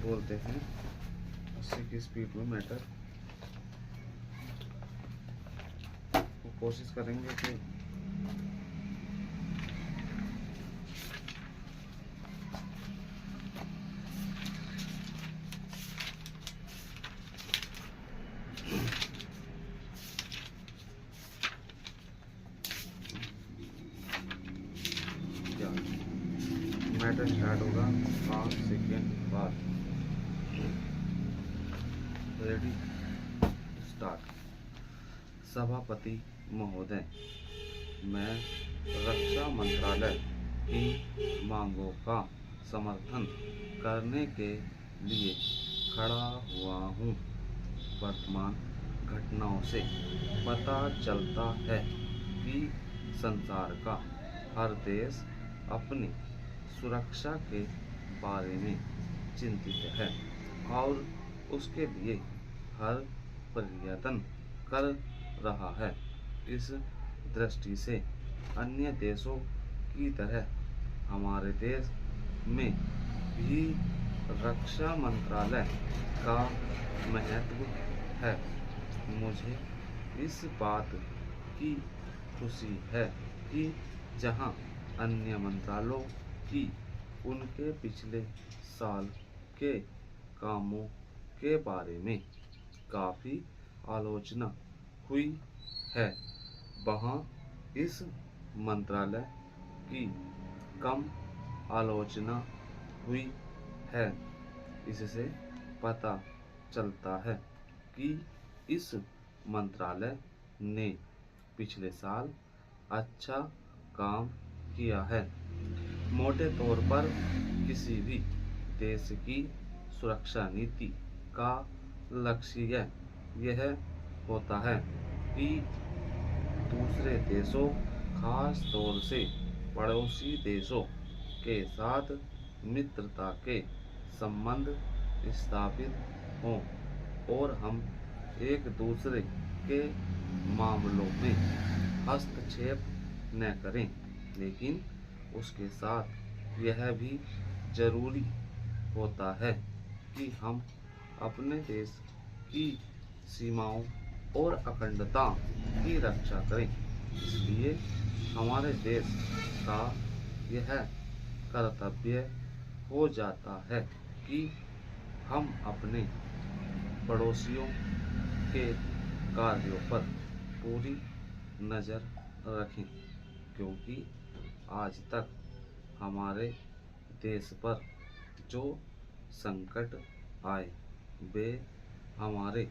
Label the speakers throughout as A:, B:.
A: बोलते हैं 80 की स्पीड में मैटर को कोशिश करेंगे कि मैटर स्टार्ट होगा 5 सेकेंड बाद। Ready start. सभापति महोदय, मैं रक्षा मंत्रालय की मांगों का समर्थन करने के लिए खड़ा हुआ हूँ। वर्तमान घटनाओं से पता चलता है कि संसार का हर देश अपनी सुरक्षा के बारे में चिंतित है और उसके लिए हर प्रयत्न कर रहा है। इस दृष्टि से अन्य देशों की तरह हमारे देश में भी रक्षा मंत्रालय का महत्व है। मुझे इस बात की खुशी है कि जहां अन्य मंत्रालयों की उनके पिछले साल के कामों के बारे में काफ़ी आलोचना हुई है, वहाँ इस मंत्रालय की कम आलोचना हुई है। इससे पता चलता है कि इस मंत्रालय ने पिछले साल अच्छा काम किया है। मोटे तौर पर किसी भी देश की सुरक्षा नीति का लक्ष्य यह होता है कि दूसरे देशों, खास तौर से पड़ोसी देशों के साथ मित्रता के संबंध स्थापित हों और हम एक दूसरे के मामलों में हस्तक्षेप न करें। लेकिन उसके साथ यह भी जरूरी होता है कि हम अपने देश की सीमाओं और अखंडता की रक्षा करें। इसलिए हमारे देश का यह कर्तव्य हो जाता है कि हम अपने पड़ोसियों के कार्यों पर पूरी नज़र रखें, क्योंकि आज तक हमारे देश पर जो संकट आए वे हमारे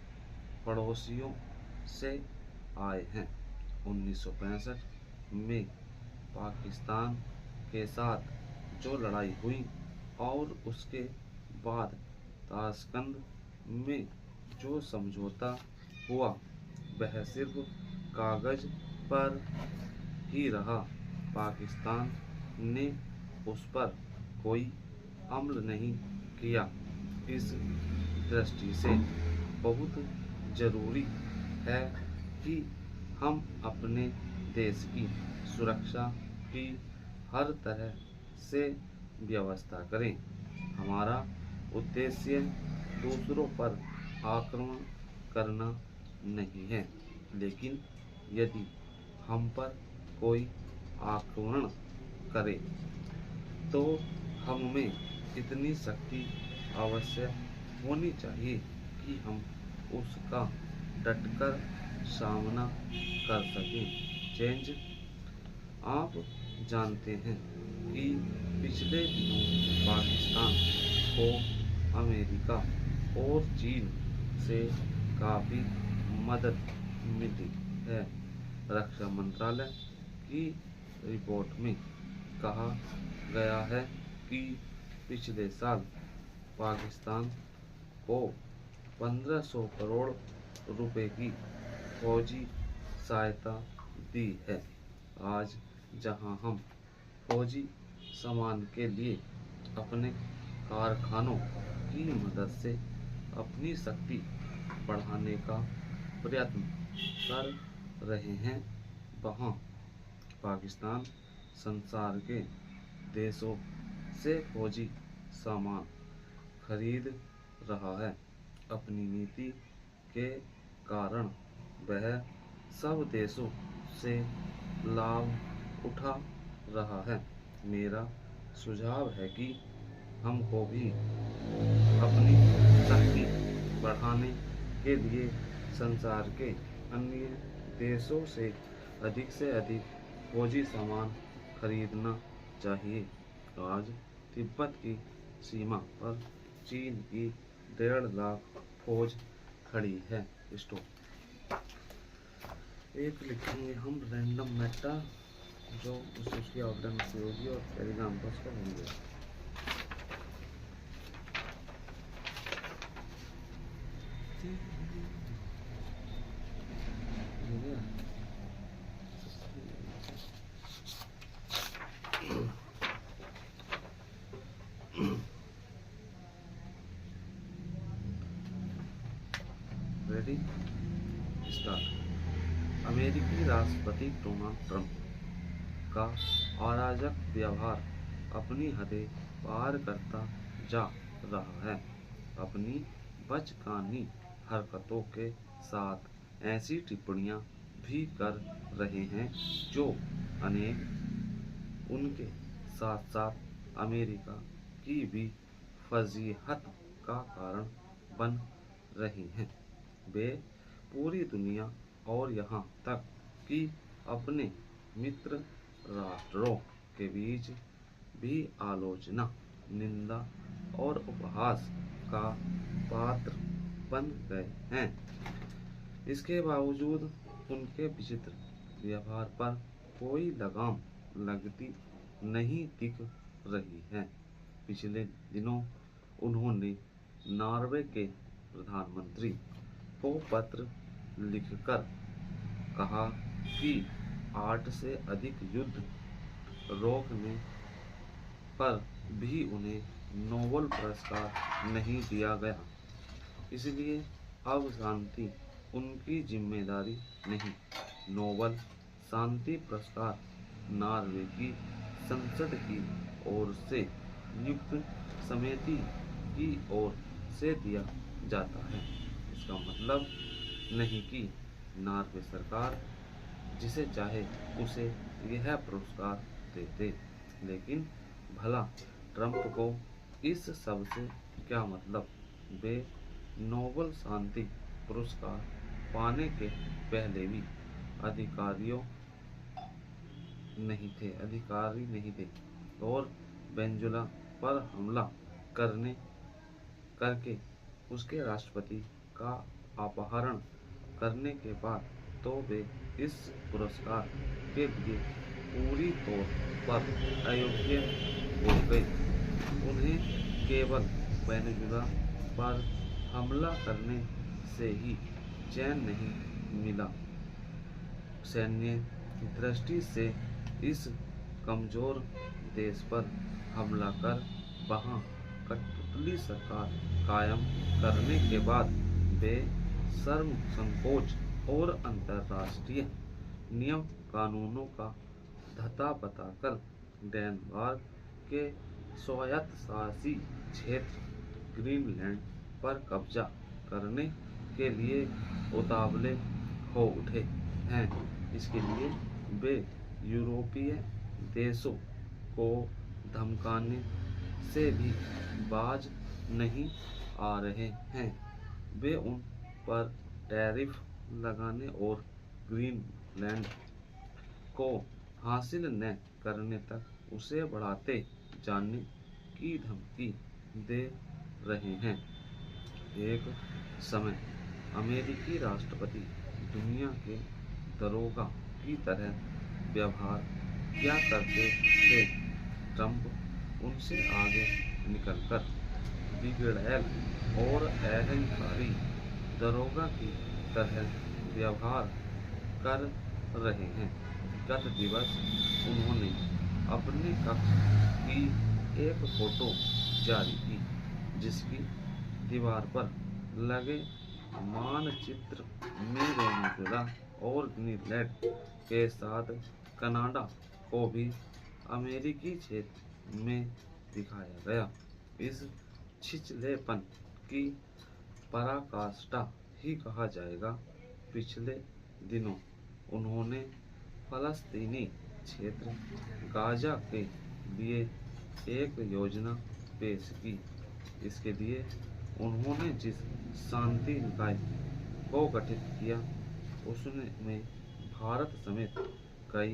A: पड़ोसियों से आए हैं। 1965 में पाकिस्तान के साथ जो लड़ाई हुई और उसके बाद ताशकंद में जो समझौता हुआ वह सिर्फ कागज पर ही रहा। पाकिस्तान ने उस पर कोई अमल नहीं किया। इस दृष्टि से बहुत जरूरी है कि हम अपने देश की सुरक्षा की हर तरह से व्यवस्था करें। हमारा उद्देश्य दूसरों पर आक्रमण करना नहीं है, लेकिन यदि हम पर कोई आक्रमण करे तो हमें इतनी शक्ति अवश्य होनी चाहिए कि हम उसका डटकर सामना कर सकें। चेंज, आप जानते हैं कि पिछले दिनों पाकिस्तान को अमेरिका और चीन से काफ़ी मदद मिली है। रक्षा मंत्रालय की रिपोर्ट में कहा गया है कि पिछले साल पाकिस्तान को 1500 करोड़ रुपए की फौजी सहायता दी है। आज जहां हम फौजी सामान के लिए अपने कारखानों की मदद से अपनी शक्ति बढ़ाने का प्रयत्न कर रहे हैं, वहाँ पाकिस्तान संसार के देशों से फौजी सामान
B: खरीद रहा है। अपनी नीति के कारण वह सब देशों से लाभ उठा रहा है। मेरा सुझाव है कि हमको भी अपनी शक्ति बढ़ाने के लिए संसार के अन्य देशों से अधिक फौजी सामान खरीदना चाहिए। आज तिब्बत की सीमा पर चीन की 1.5 लाख फौज खड़ी है। स्टॉप। एक लिखेंगे हम रैंडम मैटर जो उसकी आउटलाइन से होगी और एग्जाम्पल्स का होंगे। Ready start. अमेरिकी राष्ट्रपति डोनाल्ड ट्रंप का अराजक व्यवहार अपनी हदें पार करता जा रहा है। अपनी बचकानी हरकतों के साथ ऐसी टिप्पणियां भी कर रहे हैं जो अनेक उनके साथ साथ अमेरिका की भी फजीहत का कारण बन रही हैं। वे पूरी दुनिया और यहाँ तक कि अपने मित्र राष्ट्रों के बीच भी आलोचना, निंदा और उपहास का पात्र बन गए हैं। इसके बावजूद उनके विचित्र व्यवहार पर कोई लगाम लगती नहीं दिख रही है। पिछले दिनों उन्होंने नॉर्वे के प्रधानमंत्री को पत्र लिखकर कहा कि 8 से अधिक युद्ध रोकने पर भी उन्हें नोबेल पुरस्कार नहीं दिया गया, इसलिए अब शांति उनकी जिम्मेदारी नहीं। नोबेल शांति पुरस्कार नॉर्वे की संसद की ओर से नियुक्त समिति की ओर से दिया जाता है। इसका मतलब नहीं कि नॉर्वे सरकार जिसे चाहे उसे यह पुरस्कार दे दे, लेकिन भला ट्रंप को इस सब से क्या मतलब? वे नोबेल शांति पुरस्कार पाने के पहले भी अधिकारी नहीं थे और वेनेजुएला पर हमला करके उसके राष्ट्रपति का अपहरण करने के बाद तो वे इस पुरस्कार के लिए पूरी तौर पर अयोग्य हो गए। उन्हें केवल वेनेजुएला पर हमला करने से ही चैन नहीं मिला। सैन्य दृष्टि से इस कमजोर देश पर हमला कर वहां कठपुतली सरकार कायम करने के बाद वे शर्म, संकोच और अंतर्राष्ट्रीय नियम कानूनों का धता बताकर डेनमार्क के स्वायत्तशासी क्षेत्र ग्रीनलैंड पर कब्जा करने के लिए उतावले हो उठे हैं। इसके लिए वे यूरोपीय देशों को धमकाने से भी बाज नहीं आ रहे हैं। वे उन पर टैरिफ लगाने और ग्रीनलैंड को हासिल न करने तक उसे बढ़ाते जाने की धमकी दे रहे हैं। एक समय अमेरिकी राष्ट्रपति दुनिया के दरोगा की तरह व्यवहार किया करते थे। ट्रंप उनसे आगे निकलकर बिगड़ैल और अहंकारी दरोगा की तरह व्यवहार कर रहे हैं। गत दिवस उन्होंने अपने कक्ष की एक फोटो जारी की, जिसकी दीवार पर लगे मानचित्र में वेनेजुएला और ग्रीनलैंड के साथ कनाडा को भी अमेरिकी क्षेत्र में दिखाया गया। इस छिछलेपन की पराकाष्ठा ही कहा जाएगा। पिछले दिनों उन्होंने फलस्तीनी क्षेत्र गाजा के लिए एक योजना पेश की। इसके लिए उन्होंने जिस शांति निकाय को गठित किया उसमें भारत समेत कई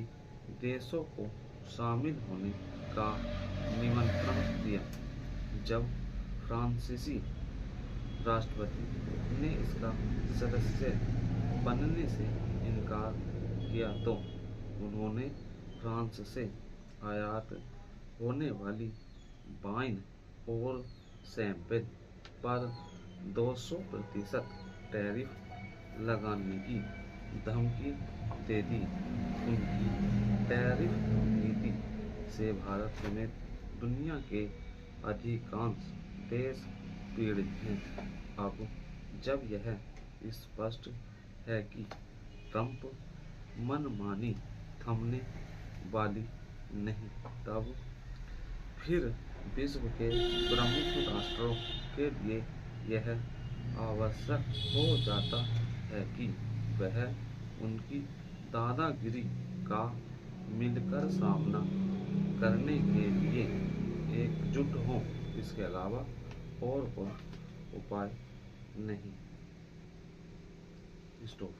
B: देशों को शामिल होने का निमंत्रण दिया। जब फ्रांसीसी राष्ट्रपति ने इसका सदस्य बनने से इनकार किया तो उन्होंने फ्रांस से आयात होने वाली वाइन और शैंपेन पर 200% टैरिफ लगाने की धमकी दे दी। उनकी टैरिफ नीति से भारत समेत दुनिया के अधिकांश देश पीड़ित हैं। अब जब यह स्पष्ट है कि ट्रंप मनमानी थमने वाली नहीं, तब फिर विश्व के प्रमुख राष्ट्रों के लिए यह आवश्यक हो जाता है कि वह उनकी दादागिरी का मिलकर सामना करने के लिए एकजुट हों। इसके अलावा और कोई उपाय नहीं। स्टॉप।